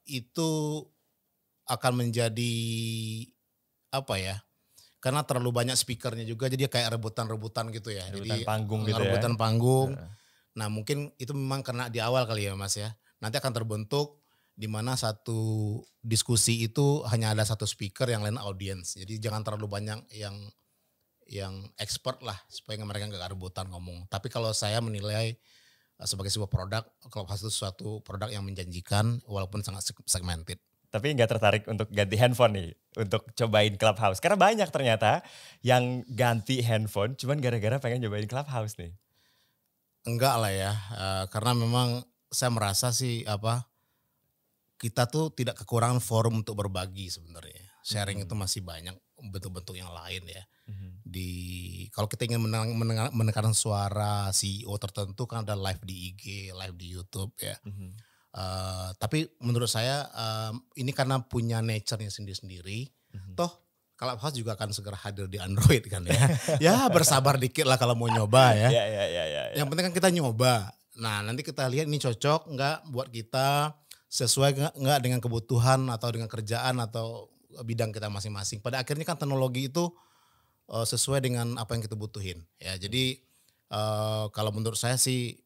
itu akan menjadi apa ya? Karena terlalu banyak speakernya juga, jadi kayak rebutan-rebutan gitu ya. Rebutan Jadi panggung gitu ya. rebutan panggung. Nah mungkin itu memang karena di awal kali ya Mas ya. Nanti akan terbentuk di mana satu diskusi itu hanya ada satu speaker, yang lain audiens. Jadi jangan terlalu banyak yang expert lah supaya mereka nggak rebutan ngomong. Tapi kalau saya menilai sebagai sebuah produk, Clubhouse itu suatu produk yang menjanjikan walaupun sangat segmented. Tapi nggak tertarik untuk ganti handphone nih, untuk cobain Clubhouse. Karena banyak ternyata yang ganti handphone cuman gara-gara pengen cobain Clubhouse nih. Enggak lah ya, karena memang saya merasa sih kita tuh tidak kekurangan forum untuk berbagi sebenarnya. Sharing itu masih banyak bentuk-bentuk yang lain ya. Kalau kita ingin mendengarkan suara CEO tertentu kan ada live di IG, live di YouTube ya. Tapi menurut saya ini karena punya nature-nya sendiri-sendiri. Toh Clubhouse juga akan segera hadir di Android kan ya. Ya bersabar dikit lah kalau mau nyoba ya. Ya. Yang penting kan kita nyoba. Nah nanti kita lihat ini cocok nggak buat kita, sesuai nggak dengan kebutuhan atau dengan kerjaan atau bidang kita masing-masing. Pada akhirnya kan teknologi itu sesuai dengan apa yang kita butuhin. Ya jadi kalau menurut saya sih,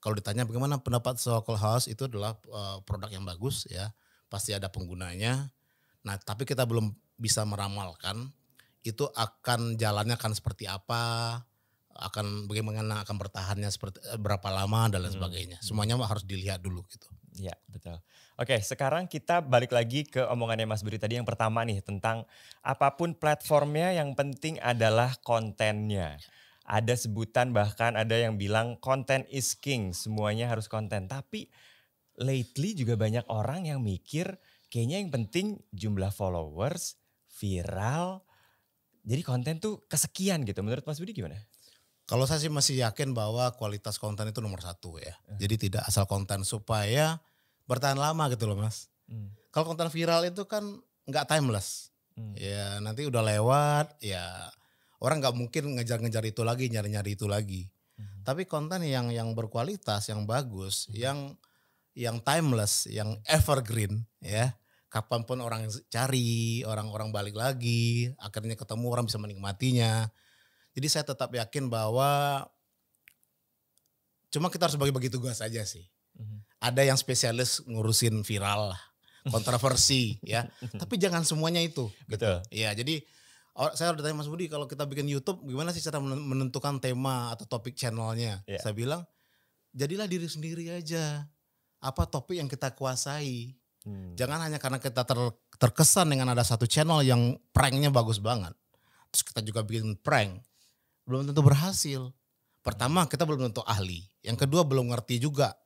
kalau ditanya bagaimana pendapat soal Clubhouse, itu adalah produk yang bagus ya. Pasti ada penggunanya. Nah tapi kita belum bisa meramalkan itu akan jalannya akan seperti apa, bagaimana akan bertahannya seperti berapa lama dan lain sebagainya. Semuanya harus dilihat dulu gitu. Iya betul. Oke, sekarang kita balik lagi ke omongannya Mas Budi tadi yang pertama nih tentang apapun platformnya yang penting adalah kontennya. Ada sebutan bahkan ada yang bilang content is king, semuanya harus konten. Tapi lately juga banyak orang yang mikir kayaknya yang penting jumlah followers, viral. Jadi konten tuh kesekian gitu. Menurut Mas Budi gimana? Kalau saya sih masih yakin bahwa kualitas konten itu nomor satu ya. Jadi tidak asal konten supaya bertahan lama gitu loh Mas. Kalau konten viral itu kan nggak timeless. Ya nanti udah lewat ya orang nggak mungkin ngejar-ngejar itu lagi, nyari-nyari itu lagi. Tapi konten yang berkualitas, yang bagus, yang timeless, yang evergreen ya. Kapanpun orang cari, orang-orang balik lagi, akhirnya ketemu orang bisa menikmatinya. Jadi saya tetap yakin bahwa cuma kita harus bagi-bagi tugas aja sih. Ada yang spesialis ngurusin viral, kontroversi ya. Tapi jangan semuanya itu. Betul. Gitu. Ya jadi saya udah tanya Mas Budi, kalau kita bikin YouTube gimana sih cara menentukan tema atau topik channelnya? Yeah. Saya bilang jadilah diri sendiri aja. Apa topik yang kita kuasai. Jangan hanya karena kita terkesan dengan ada satu channel yang pranknya bagus banget. Terus kita juga bikin prank. Belum tentu berhasil. Pertama kita belum tentu ahli. Yang kedua belum ngerti juga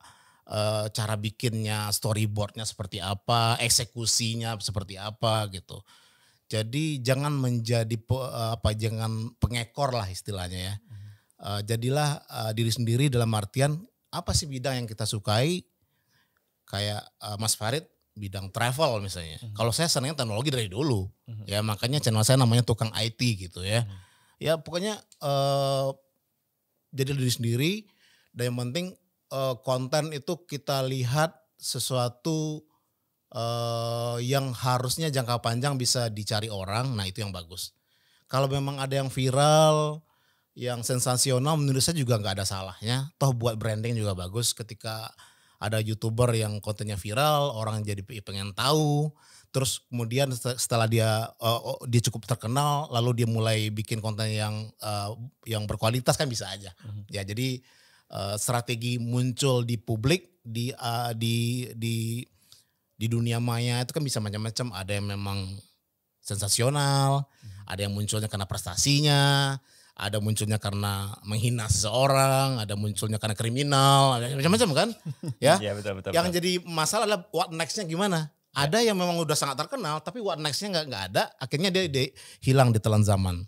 cara bikinnya, storyboardnya seperti apa, eksekusinya seperti apa gitu. Jadi jangan menjadi jangan pengekor lah istilahnya ya. Jadilah diri sendiri dalam artian apa sih bidang yang kita sukai. Kayak Mas Farid bidang travel misalnya. Kalau saya senangnya teknologi dari dulu. Ya makanya channel saya namanya Tukang IT gitu ya. Ya pokoknya jadi diri sendiri, dan yang penting konten itu kita lihat sesuatu yang harusnya jangka panjang bisa dicari orang, nah itu yang bagus. Kalau memang ada yang viral, yang sensasional, menurut saya juga nggak ada salahnya. Toh buat branding juga bagus ketika ada YouTuber yang kontennya viral, orang jadi pengen tahu. Terus kemudian setelah dia cukup terkenal, lalu dia mulai bikin konten yang berkualitas kan bisa aja. Ya jadi strategi muncul di publik di dunia maya itu kan bisa macam-macam. Ada yang memang sensasional, ada yang munculnya karena prestasinya, ada munculnya karena menghina seseorang, ada munculnya karena kriminal, ada macam-macam kan, ya. Iya betul. Yang jadi masalah adalah what next-nya gimana. Ada yang memang udah sangat terkenal, tapi what next-nya nggak ada, akhirnya dia hilang di telan zaman.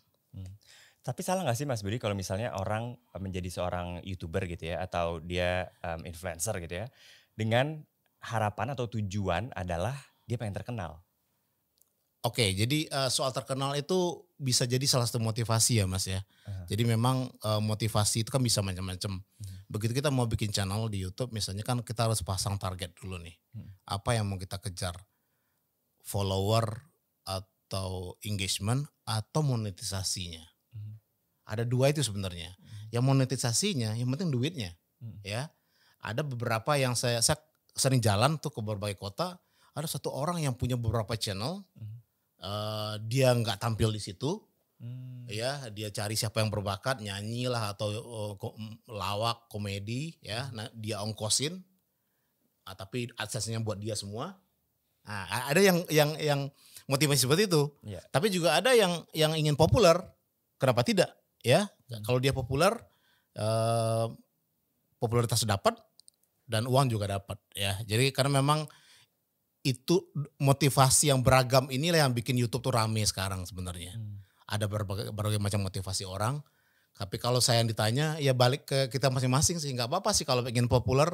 Tapi salah nggak sih Mas Budi kalau misalnya orang menjadi seorang YouTuber gitu ya, atau dia influencer gitu ya, dengan harapan atau tujuan adalah dia pengen terkenal. Oke, jadi soal terkenal itu bisa jadi salah satu motivasi ya Mas ya. Jadi memang motivasi itu kan bisa macam-macam. Begitu kita mau bikin channel di YouTube misalnya kan kita harus pasang target dulu nih. Apa yang mau kita kejar? Follower atau engagement atau monetisasinya. Ada dua itu sebenarnya. Yang monetisasinya yang penting duitnya. Ya. Ada beberapa yang saya sering jalan tuh ke berbagai kota, ada satu orang yang punya beberapa channel. Dia nggak tampil di situ, ya dia cari siapa yang berbakat nyanyi lah atau lawak komedi, ya, nah, dia ongkosin, tapi aksesnya buat dia semua. Nah, ada yang motivasi seperti itu, tapi juga ada yang ingin populer, kenapa tidak, ya? Kalau dia populer, popularitas dapat dan uang juga dapat, ya. Jadi karena memang itu motivasi yang beragam inilah yang bikin YouTube tuh rame sekarang sebenarnya. Ada berbagai macam motivasi orang. Tapi kalau saya yang ditanya ya balik ke kita masing-masing sih. Gak apa-apa sih kalau ingin populer.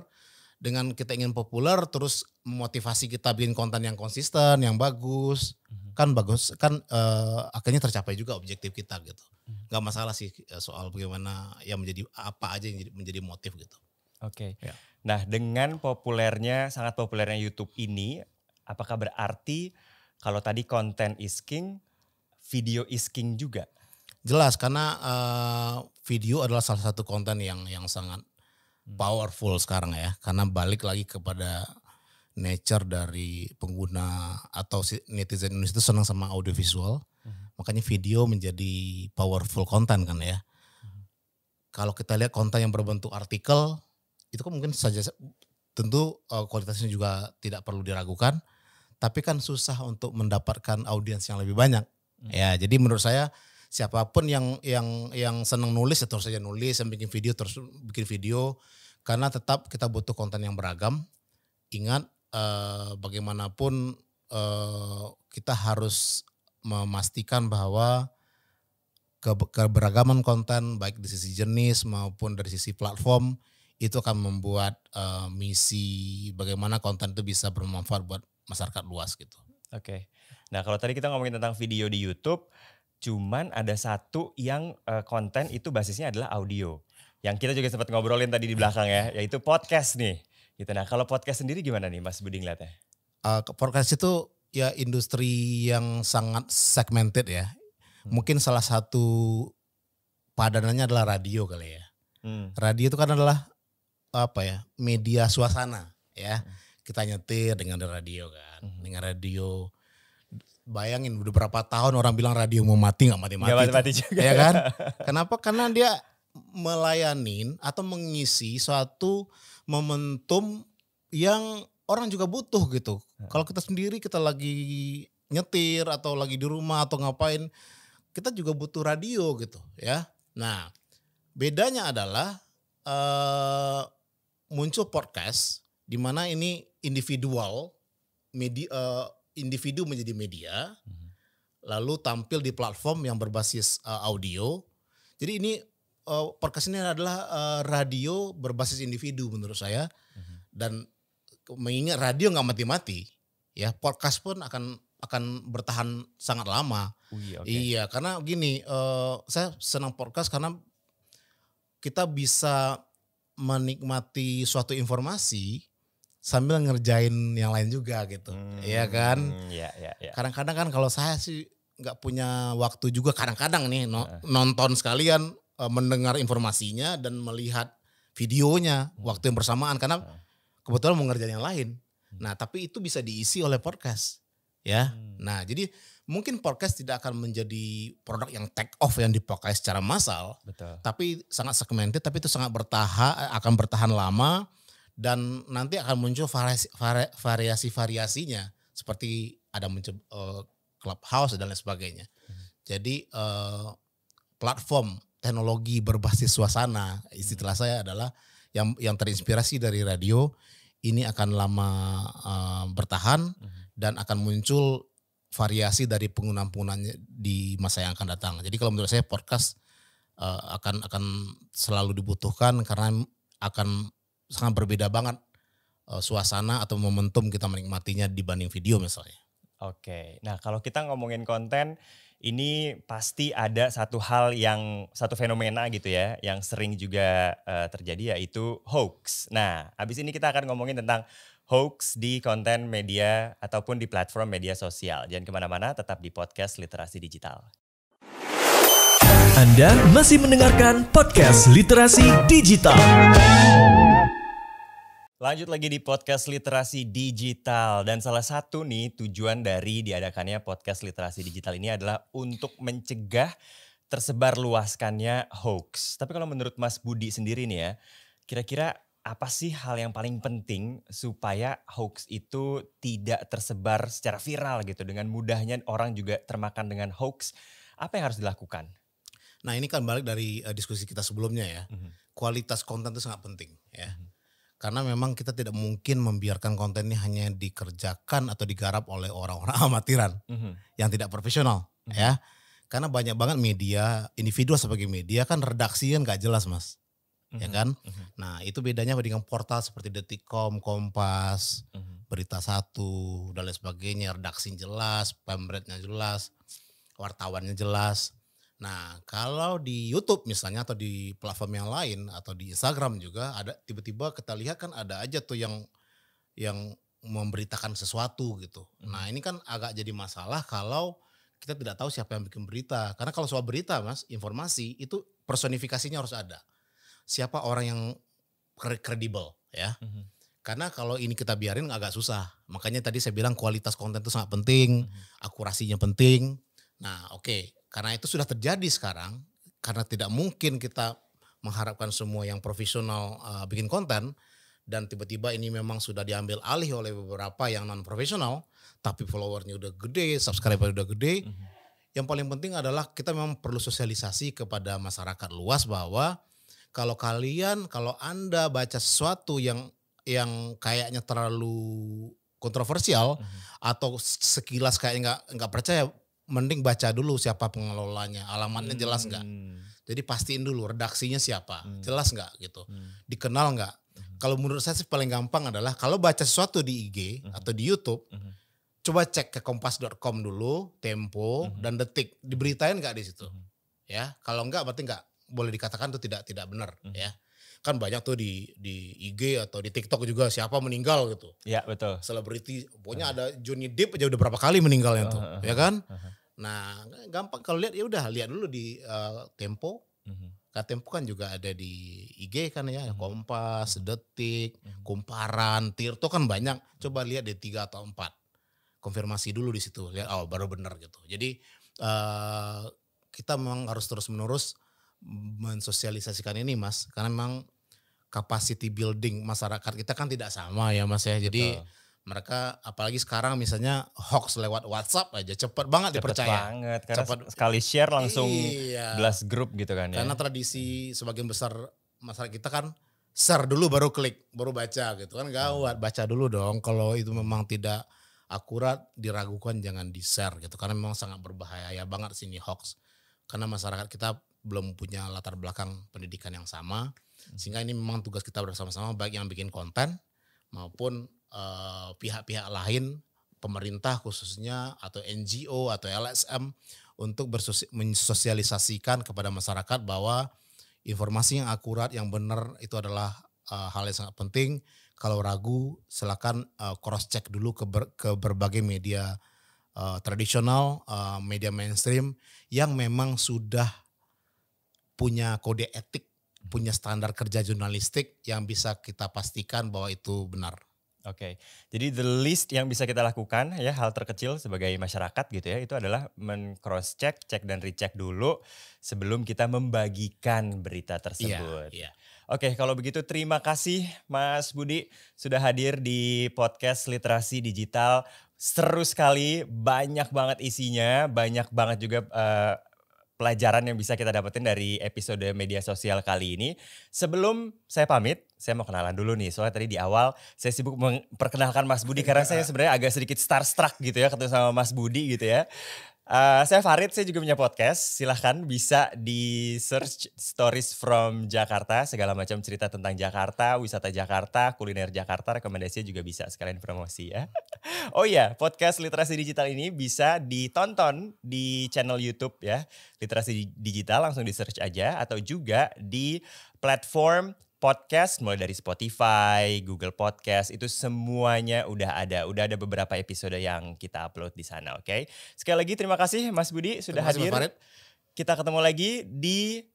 Dengan kita ingin populer terus motivasi kita bikin konten yang konsisten, yang bagus. Kan bagus, kan akhirnya tercapai juga objektif kita gitu. Gak masalah sih soal bagaimana yang menjadi apa aja yang menjadi motif gitu. Oke. Ya. Nah dengan sangat populernya YouTube ini, apakah berarti kalau tadi konten is king, video is king juga? Jelas karena video adalah salah satu konten yang sangat powerful sekarang ya. Karena balik lagi kepada nature dari pengguna atau netizen Indonesia itu senang sama audiovisual. Makanya video menjadi powerful konten kan ya. Kalau kita lihat konten yang berbentuk artikel, itu kan mungkin saja tentu kualitasnya juga tidak perlu diragukan. Tapi kan susah untuk mendapatkan audiens yang lebih banyak. Ya, jadi menurut saya siapapun yang senang nulis ya terus saja nulis, yang bikin video terus bikin video karena tetap kita butuh konten yang beragam. Ingat bagaimanapun kita harus memastikan bahwa keberagaman konten baik di sisi jenis maupun dari sisi platform itu akan membuat misi bagaimana konten itu bisa bermanfaat buat masyarakat luas gitu. Oke. Nah kalau tadi kita ngomongin tentang video di YouTube, cuman ada satu yang konten itu basisnya adalah audio. Yang kita juga sempat ngobrolin tadi di belakang ya, yaitu podcast nih. Gitu. Nah kalau podcast sendiri gimana nih Mas Budi ngeliatnya? Podcast itu ya industri yang sangat segmented ya. Mungkin salah satu padanannya adalah radio kali ya. Radio itu kan adalah apa ya, media suasana ya. Kita nyetir dengan radio kan, dengan radio. Bayangin beberapa tahun orang bilang radio mau mati nggak mati-mati. Nggak mati-mati juga. Ya kan? Kenapa? Karena dia melayanin atau mengisi suatu momentum yang orang juga butuh gitu. Kalau kita sendiri kita lagi nyetir atau lagi di rumah atau ngapain, kita juga butuh radio gitu ya. Nah bedanya adalah muncul podcast di mana ini individual, individu menjadi media, lalu tampil di platform yang berbasis audio. Jadi ini podcast ini adalah radio berbasis individu menurut saya. Dan mengingat radio nggak mati-mati, ya podcast pun akan bertahan sangat lama. Iya, karena gini, saya senang podcast karena kita bisa menikmati suatu informasi sambil ngerjain yang lain juga gitu, ya kan? Iya. Kadang-kadang kan kalau saya sih nggak punya waktu juga kadang-kadang nih nonton sekalian, mendengar informasinya dan melihat videonya waktu yang bersamaan karena kebetulan mau ngerjain yang lain. Nah tapi itu bisa diisi oleh podcast, ya. Nah jadi mungkin podcast tidak akan menjadi produk yang take off yang dipakai secara massal, tapi sangat segmented, tapi itu sangat akan bertahan lama. Dan nanti akan muncul variasi-variasinya seperti ada muncul Clubhouse dan lain sebagainya. Jadi platform teknologi berbasis suasana. Istilah saya adalah yang terinspirasi dari radio ini akan lama bertahan dan akan muncul variasi dari penggunaan-penggunaannya di masa yang akan datang. Jadi kalau menurut saya podcast akan selalu dibutuhkan karena akan sangat berbeda banget suasana atau momentum kita menikmatinya dibanding video misalnya. Oke, nah kalau kita ngomongin konten, ini pasti ada satu fenomena gitu ya, yang sering juga terjadi yaitu hoax. Nah, abis ini kita akan ngomongin tentang hoax di konten media ataupun di platform media sosial. Jangan kemana-mana, tetap di podcast Literasi Digital. Anda masih mendengarkan podcast Literasi Digital. Lanjut lagi di podcast Literasi Digital, dan salah satu nih tujuan dari diadakannya podcast Literasi Digital ini adalah untuk mencegah tersebar luaskannya hoax. Tapi kalau menurut Mas Budi sendiri nih ya, kira-kira apa sih hal yang paling penting supaya hoax itu tidak tersebar secara viral gitu, dengan mudahnya orang juga termakan dengan hoax, apa yang harus dilakukan? Nah ini kan balik dari diskusi kita sebelumnya ya, kualitas konten itu sangat penting ya. Karena memang kita tidak mungkin membiarkan konten ini hanya dikerjakan atau digarap oleh orang-orang amatiran yang tidak profesional ya. Karena banyak banget media, individu sebagai media kan redaksi kan gak jelas Mas. Ya kan? Nah itu bedanya dengan portal seperti Detikcom, Kompas, Berita Satu dan lain sebagainya. Redaksi jelas, pamretnya jelas, wartawannya jelas. Nah kalau di YouTube misalnya atau di platform yang lain atau di Instagram juga ada, tiba-tiba kita lihat kan ada aja tuh yang memberitakan sesuatu gitu. Nah ini kan agak jadi masalah kalau kita tidak tahu siapa yang bikin berita. Karena kalau soal berita Mas, informasi itu personifikasinya harus ada. Siapa orang yang kredibel ya. Karena kalau ini kita biarin agak susah. Makanya tadi saya bilang kualitas konten itu sangat penting, akurasinya penting. Nah oke. Karena itu sudah terjadi sekarang, karena tidak mungkin kita mengharapkan semua yang profesional bikin konten, dan tiba-tiba ini memang sudah diambil alih oleh beberapa yang non-profesional, tapi followernya udah gede, subscriber udah gede. Yang paling penting adalah kita memang perlu sosialisasi kepada masyarakat luas bahwa kalau Anda baca sesuatu yang kayaknya terlalu kontroversial atau sekilas kayak nggak percaya, mending baca dulu siapa pengelolanya, alamatnya jelas nggak. Jadi pastiin dulu redaksinya siapa, jelas nggak gitu, dikenal nggak. Kalau menurut saya sih paling gampang adalah kalau baca sesuatu di IG atau di YouTube, coba cek ke kompas.com dulu, Tempo dan Detik, diberitain nggak di situ, ya. Kalau nggak berarti nggak boleh dikatakan itu tidak benar, ya. Kan banyak tuh di IG atau di TikTok juga siapa meninggal gitu. Ya betul. Selebriti, pokoknya ada Johnny Depp aja udah berapa kali meninggalnya tuh, ya kan? Nah gampang kalau lihat ya udah lihat dulu di Tempo. Tempo kan juga ada di IG kan ya, Kompas, Detik, Kumparan, Tirto kan banyak. Coba lihat di 3 atau 4, konfirmasi dulu di situ, lihat baru benar gitu. Jadi kita memang harus terus menerus mensosialisasikan ini Mas, karena memang capacity building masyarakat kita kan tidak sama ya Mas ya. Jadi mereka apalagi sekarang misalnya hoax lewat WhatsApp aja cepet banget dipercaya. Cepet banget karena sekali share langsung blast grup gitu kan ya. Karena tradisi sebagian besar masyarakat kita kan share dulu baru klik, baru baca gitu kan, gawat. Baca dulu dong, kalau itu memang tidak akurat diragukan jangan di-share gitu. Karena memang sangat berbahaya banget sini hoax. Karena masyarakat kita belum punya latar belakang pendidikan yang sama. Sehingga ini memang tugas kita bersama-sama, baik yang bikin konten maupun pihak-pihak lain, pemerintah khususnya atau NGO atau LSM, untuk mensosialisasikan kepada masyarakat bahwa informasi yang akurat, yang benar itu adalah hal yang sangat penting. Kalau ragu silakan cross check dulu ke berbagai media tradisional, media mainstream yang memang sudah punya kode etik, punya standar kerja jurnalistik yang bisa kita pastikan bahwa itu benar. Oke, jadi the least yang bisa kita lakukan ya, hal terkecil sebagai masyarakat gitu ya, itu adalah men-cross check, cek dan recheck dulu sebelum kita membagikan berita tersebut. Iya. Oke, kalau begitu terima kasih Mas Budi sudah hadir di podcast Literasi Digital. Seru sekali, banyak banget isinya, banyak banget juga pelajaran yang bisa kita dapetin dari episode media sosial kali ini. Sebelum saya pamit, saya mau kenalan dulu nih. Soalnya tadi di awal saya sibuk memperkenalkan Mas Budi karena saya sebenarnya agak sedikit starstruck gitu ya ketemu sama Mas Budi gitu ya. Saya Farid, saya juga punya podcast. Silahkan bisa di search Stories from Jakarta. Segala macam cerita tentang Jakarta, wisata Jakarta, kuliner Jakarta. Rekomendasinya juga bisa sekalian promosi ya. Oh iya, podcast Literasi Digital ini bisa ditonton di channel YouTube ya. Literasi Digital, langsung di search aja. Atau juga di platform podcast mulai dari Spotify, Google Podcast, itu semuanya udah ada beberapa episode yang kita upload di sana, oke? Sekali lagi terima kasih Mas Budi sudah hadir. Kita ketemu lagi di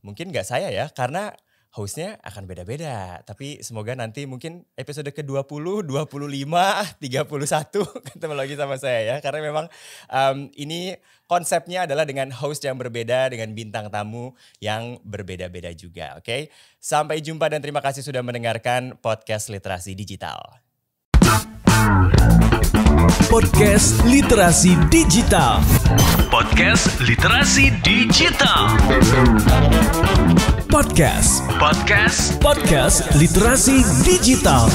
mungkin nggak saya ya karena hostnya akan beda-beda, tapi semoga nanti mungkin episode ke-20, 25, 31 ketemu lagi sama saya ya. Karena memang ini konsepnya adalah dengan host yang berbeda, dengan bintang tamu yang berbeda-beda juga, oke? Sampai jumpa dan terima kasih sudah mendengarkan podcast Literasi Digital. Podcast Literasi Digital. Podcast Literasi Digital. Podcast Literasi Digital.